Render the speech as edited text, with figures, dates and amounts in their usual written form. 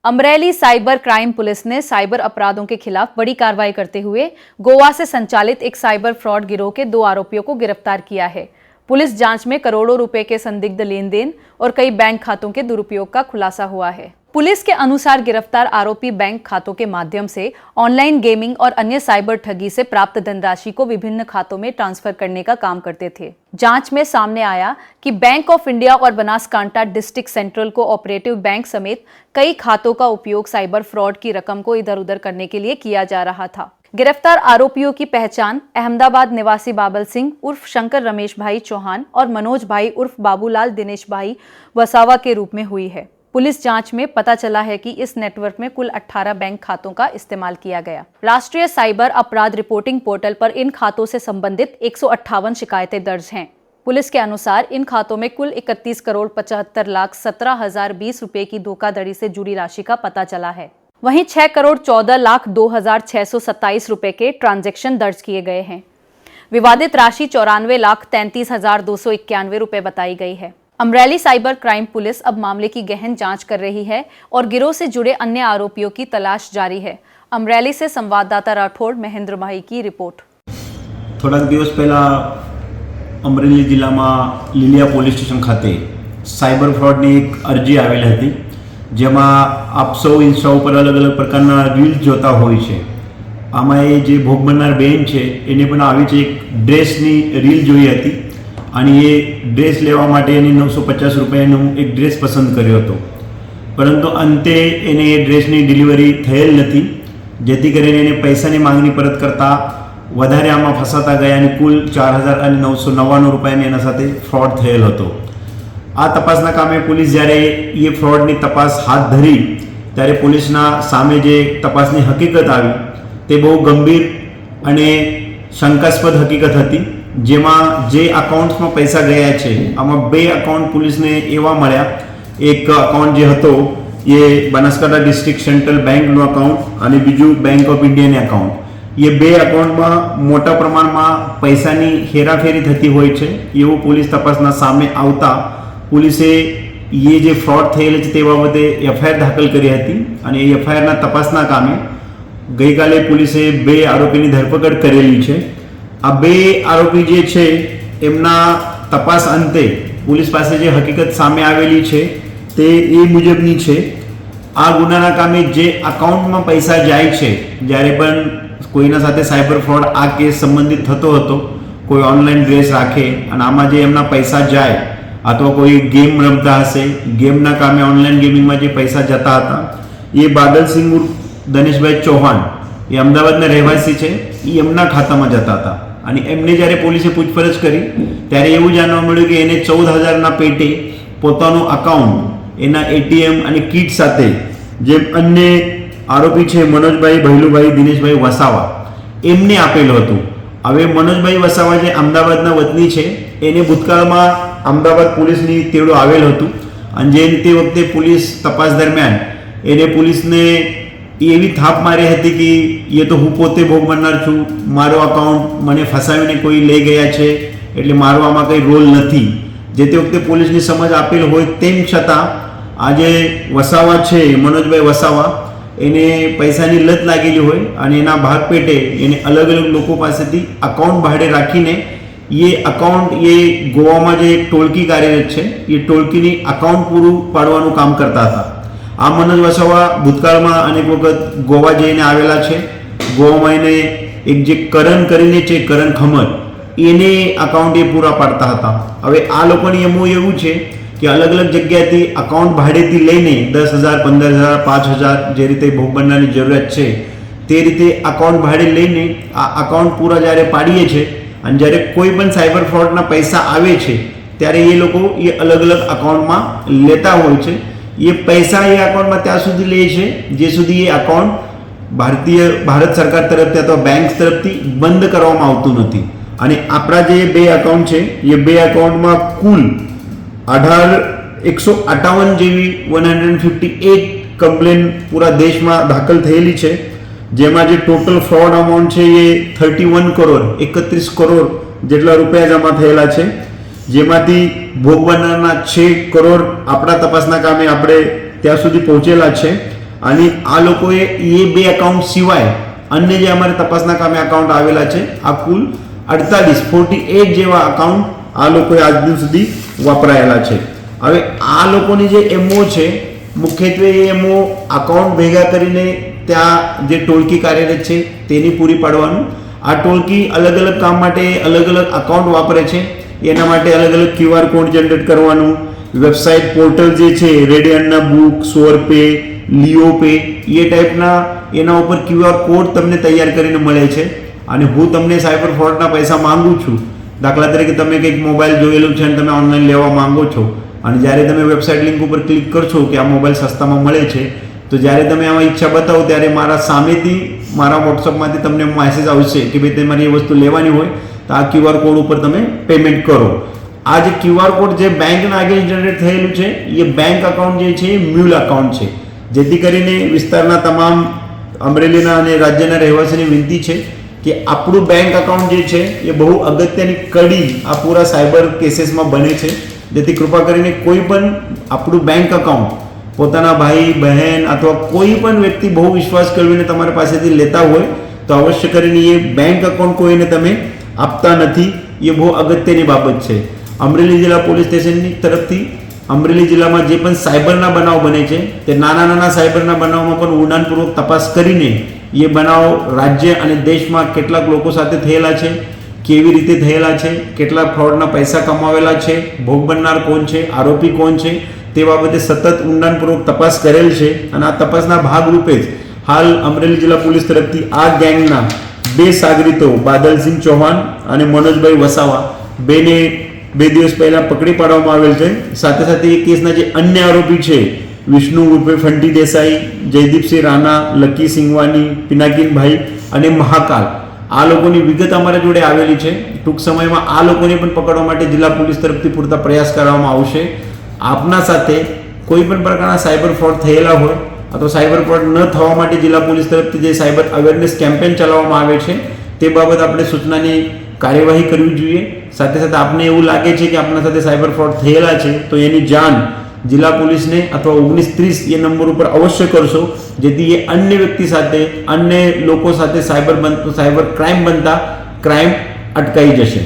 Amreli cyber crime police ने cyber अपराधों के खिलाफ बड़ी कार्रवाई करते हुए गोवा से संचालित एक साइबर फ्रॉड गिरोह के 2 आरोपियों को गिरफ्तार किया है। पुलिस जांच में करोड़ों रुपए के संदिग्ध लेन देन और कई बैंक खातों के दुरुपयोग का खुलासा हुआ है। पुलिस के अनुसार गिरफ्तार आरोपी बैंक खातों के माध्यम से ऑनलाइन गेमिंग और अन्य साइबर ठगी से प्राप्त धनराशि को विभिन्न खातों में ट्रांसफर करने का काम करते थे। जांच में सामने आया कि बैंक ऑफ इंडिया और Banaskantha district central cooperative bank समेत कई खातों का उपयोग साइबर फ्रॉड की रकम को इधर उधर करने के लिए किया जा रहा था। गिरफ्तार आरोपियों की पहचान अहमदाबाद निवासी बाबल सिंह उर्फ शंकर रमेश भाई चौहान और मनोज भाई उर्फ बाबूलाल दिनेश भाई वसावा के रूप में हुई है। पुलिस जांच में पता चला है कि इस नेटवर्क में कुल 18 बैंक खातों का इस्तेमाल किया गया। राष्ट्रीय साइबर अपराध रिपोर्टिंग पोर्टल पर इन खातों से संबंधित 158 शिकायतें दर्ज हैं। पुलिस के अनुसार इन खातों में कुल 31,75,17,020 रुपए की धोखाधड़ी से जुड़ी राशि का पता चला है। वहीं 6,14,02,627 रुपए के ट्रांजैक्शन दर्ज किए गए हैं। विवादित राशि 94,33,291 रुपए बताई गई है। अमरेली साइबर क्राइम पुलिस अब मामले की गहन जांच कर रही है और गिरोह से जुड़े अन्य आरोपियों की तलाश जारी है। अमरेली से संवाददाता राठौड़ महेंद्र भाई की रिपोर्ट। थोड़ा दिवस पहला अमरेली जिला में લીલિયા પોલીસ સ્ટેશન ખાતે સાયબર ફ્રોડની એક અરજી આવેલી હતી, જેમાં આપ સૌ ઇન્સ્ટા ઉપર અલગ અલગ પ્રકારના રીલ્સ જોતા હોય છે। આમાં એ જે ભોગ બનનાર બેન છે એને પણ આવી જ એક ડ્રેસની રીલ જોઈ હતી અને એ ડ્રેસ લેવા માટે એને 950 રૂપિયાનું એક ડ્રેસ પસંદ કર્યો હતો, પરંતુ અંતે એને એ ડ્રેસની ડિલિવરી થયેલ નથી, જેથી કરીને એને પૈસાની માંગણી પરત કરતા વધારે આમાં ફસાતા ગયા અને કુલ 4,999 રૂપિયાની એના સાથે ફ્રોડ થયેલ હતો। આ તપાસના કામે પોલીસ જ્યારે એ ફ્રોડની તપાસ હાથ ધરી ત્યારે પોલીસના સામે જે તપાસની હકીકત આવી તે બહુ ગંભીર અને શંકાસ્પદ હકીકત હતી, જેમાં જે અકાઉન્ટ્સમાં પૈસા ગયા છે આમાં 2 અકાઉન્ટ પોલીસને એવા મળ્યા। એક અકાઉન્ટ જે હતો એ બનાસકાંઠા ડિસ્ટ્રિક્ટ સેન્ટ્રલ બેંકનું અકાઉન્ટ અને બીજું બેંક ઓફ ઇન્ડિયાનું અકાઉન્ટ। ये 2 अकाउंटમાં મોટા પ્રમાણમાં પૈસાની હેરાફેરી થતી હોય છે એવું પોલીસ તપાસના સામે આવતા પોલીસે ये જે ફ્રોડ થયેલ છે તે બાબતે એફઆઈઆર દાખલ કરી હતી અને એ એફઆઈઆરના તપાસના કામે ગઈકાલે પોલીસે 2 આરોપીની ધરપકડ કરેલી છે। આ 2 આરોપી જે છે એમના તપાસ અંતે પોલીસ પાસે જે હકીકત સામે આવેલી છે તે એ મુજબની છે। આ ગુનાના કામે જે અકાઉન્ટમાં પૈસા જાય છે, જ્યારે પણ કોઈના સાથે સાયબર ફ્રોડ આ કેસ સંબંધિત થતો હતો, કોઈ ઓનલાઈન ડ્રેસ રાખે અને આમાં જે એમના પૈસા જાય અથવા કોઈ ગેમ રમતા હશે, ગેમના કામે ઓનલાઈન ગેમિંગમાં જે પૈસા જતા હતા એ બાદલ સિંહ ઉર્ફ દિનેશભાઈ ચૌહાણ એ અમદાવાદના રહેવાસી છે, એ એમના ખાતામાં જતા હતા અને એમને જ્યારે પોલીસે પૂછપરછ કરી ત્યારે એવું જાણવા મળ્યું કે એને 14,000ના પેટે પોતાનું અકાઉન્ટ એના એટીએમ અને કીટ સાથે જે અન્ય આરોપી છે મનોજભાઈ ભૈલુભાઈ દિનેશભાઈ વસાવા એમને આપેલું હતું। હવે મનોજભાઈ વસાવા જે અમદાવાદના વતની છે એને ભૂતકાળમાં અમદાવાદ પોલીસની તેડો આવેલ હતું અને જે તે વખતે પોલીસ તપાસ દરમિયાન એને પોલીસને એવી થાપ મારી હતી કે એ તો હું પોતે ભોગ બનનાર છું, મારો અકાઉન્ટ મને ફસાવીને કોઈ લઈ ગયા છે એટલે મારો આમાં કંઈ રોલ નથી। જે તે વખતે પોલીસની સમજ આપેલ હોય તેમ છતાં આજે વસાવા છે મનોજભાઈ વસાવા એને પૈસાની લત લાગેલી હોય અને એના ભાગ પેટે એને અલગ અલગ લોકો પાસેથી અકાઉન્ટ ભાડે રાખીને એ અકાઉન્ટ એ ગોવામાં જે એક ટોળકી કાર્યરત છે એ ટોળકીની અકાઉન્ટ પૂરું પાડવાનું કામ કરતા હતા। આ મનોજ વસાવા ભૂતકાળમાં અનેક વખત ગોવા જઈને આવેલા છે। ગોવામાં એને એક જે કરણ કરીને છે, કરણ ખમર, એને અકાઉન્ટ એ પૂરા પાડતા હતા। હવે આ લોકોની એમો એવું છે કે અલગ અલગ જગ્યાએથી અકાઉન્ટ ભાડેથી લઈને 10,000, 15,000, 5,000 જે રીતે ભોગ બનનારની જરૂરિયાત છે તે રીતે અકાઉન્ટ ભાડે લઈને આ અકાઉન્ટ પૂરા જ્યારે પાડીએ છે અને જ્યારે કોઈ પણ સાયબર ફ્રોડના પૈસા આવે છે ત્યારે એ લોકો એ અલગ અલગ અકાઉન્ટમાં લેતા હોય છે। એ પૈસા એ અકાઉન્ટમાં ત્યાં સુધી લે છે જે સુધી એ અકાઉન્ટ ભારત સરકાર તરફથી અથવા બેંક તરફથી બંધ કરવામાં આવતું નથી। અને આપણા જે 2 અકાઉન્ટ છે એ 2 અકાઉન્ટમાં કુલ 158 જેવી 158 કમ્પ્લેન પૂરા દેશમાં દાખલ થયેલી છે, જેમાં જે ટોટલ ફ્રોડ અમાઉન્ટ છે એ 31 કરોડ 31 કરોડ જેટલા રૂપિયા જમા થયેલા છે, જેમાંથી ભોગ બનનારના 6 કરોડ આપણા તપાસના કામે આપણે ત્યાં સુધી પહોંચેલા છે અને આ લોકોએ એ બે એકાઉન્ટ સિવાય અન્ય જે અમારે તપાસના કામે એકાઉન્ટ આવેલા છે આ કુલ 48 જેવા એકાઉન્ટ આ લોકોએ આજ દિન સુધી વાપરાયેલા છે. હવે આ લોકોની જે એમઓ છે મુખ્યત્વે એ એમઓ એકાઉન્ટ ભેગા કરીને ત્યાં જે ટોળકી કાર્યરત છે તેની પૂરી પાડવાનું. આ ટોળકી અલગ અલગ કામ માટે અલગ અલગ એકાઉન્ટ વાપરે છે. એના માટે અલગ અલગ QR કોડ જનરેટ કરવાનું, વેબસાઇટ પોર્ટલ જે છે રેડિયનના બુક, સોરપે, લિયોપે એ ટાઈપના એના ઉપર QR કોડ તમને તૈયાર કરીને મળે છે. અને હું તમને સાયબર ફ્રોડના પૈસા માંગુ છું, દાખલા તરીકે તમે કંઈક મોબાઈલ જોયેલું છે અને તમે ઓનલાઈન લેવા માંગો છો અને જ્યારે તમે વેબસાઇટ લિંક ઉપર ક્લિક કરશો કે આ મોબાઈલ સસ્તામાં મળે છે, તો જ્યારે તમે આમાં ઈચ્છા બતાવો ત્યારે મારા સામેથી મારા વોટ્સઅપમાંથી તમને મેસેજ આવશે કે ભાઈ તમારી એ વસ્તુ લેવાની હોય તો આ QR કોડ ઉપર તમે પેમેન્ટ કરો. આ જે QR કોડ જે બેંકના આગળ જનરેટ થયેલું છે એ બેંક એકાઉન્ટ જે છે એ મ્યુલ એકાઉન્ટ છે. જેથી કરીને વિસ્તારના તમામ અમરેલીના અને રાજ્યના રહેવાસીની વિનંતી છે કે આપણું બેંક એકાઉન્ટ જે છે એ બહુ અગત્યની કડી આ પૂરા સાયબર કેસીસમાં બને છે. જેથી કૃપા કરીને કોઈ પણ આપણું બેંક એકાઉન્ટ પોતાના ભાઈ બહેન અથવા કોઈ પણ વ્યક્તિ બહુ વિશ્વાસ કરીને તમારા પાસેથી લેતા હોય તો અવશ્ય કરીને એ બેંક એકાઉન્ટ કોઈને તમે આપતા નથી. એ બહુ અગત્યની બાબત છે. અમરેલી જિલ્લા પોલીસ સ્ટેશનની તરફથી અમરેલી જિલ્લામાં જે પણ સાયબરના બનાવ બને છે તે નાના નાના સાયબરના બનાવમાં પણ ઊંડાણપૂર્વક તપાસ કરીને એ બનાવ રાજ્ય અને દેશમાં કેટલાક લોકો સાથે થયેલા છે, કેવી રીતે થયેલા છે, કેટલા ફ્રોડના પૈસા કમાવેલા છે, ભોગ બનનાર કોણ છે, આરોપી કોણ છે, તે બાબતે સતત ઊંડાણપૂર્વક તપાસ કરેલ છે. અને આ તપાસના ભાગરૂપે જ હાલ અમરેલી જિલ્લા પોલીસ તરફથી આ ગેંગના 2 સાગરીતો બાદલસિંહ ચૌહાણ અને મનોજભાઈ વસાવા બેને 2 દિવસ પહેલા પકડી પાડવામાં આવેલ છે. સાથે સાથે એ કેસના જે અન્ય આરોપી છે વિષ્ણુ ઉર્ફે ફંટી દેસાઈ, જયદીપસિંહ રાણા, લકી સિંગવાની, પિનાકીનભાઈ અને મહાકાલ, આ લોકોની વિગત અમારા જોડે આવેલી છે. ટૂંક સમયમાં આ લોકોને પણ પકડવા માટે જિલ્લા પોલીસ તરફથી પૂરતા પ્રયાસ કરવામાં આવશે. આપના સાથે કોઈ પણ પ્રકારના સાયબર ફ્રોડ થયેલા હોય અથવા સાયબર ફ્રોડ ન થવા માટે જિલ્લા પોલીસ તરફથી જે સાયબર અવેરનેસ કેમ્પેન ચલાવવામાં આવે છે તે બાબત આપણે સૂચનાની કાર્યવાહી કરવી જોઈએ. સાથે સાથે આપને એવું લાગે છે કે આપના સાથે સાયબર ફ્રોડ થયેલા છે તો એની જાણ જિલ્લા પોલીસને અથવા 1930 એ નંબર ઉપર અવશ્ય કરશો, જેથી એ અન્ય વ્યક્તિ સાથે અન્ય લોકો સાથે સાયબર ક્રાઇમ બનતા ક્રાઇમ અટકાઈ જશે.